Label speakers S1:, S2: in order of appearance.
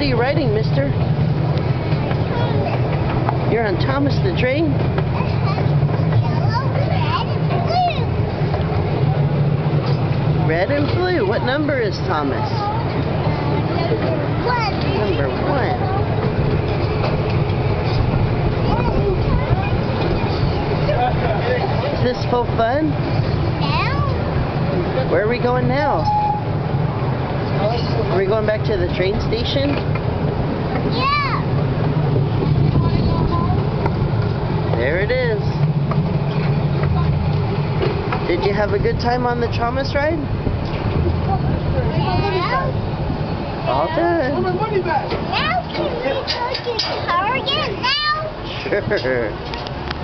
S1: are you riding, mister? You're on Thomas the Train? Red and blue. What number is Thomas? Number 1. Is this full fun? Where are we going now? Are we going back to the train station?
S2: Yeah.
S1: There it is. Did you have a good time on the Thomas ride? All done.
S2: Now can we go to Target now?
S1: Sure.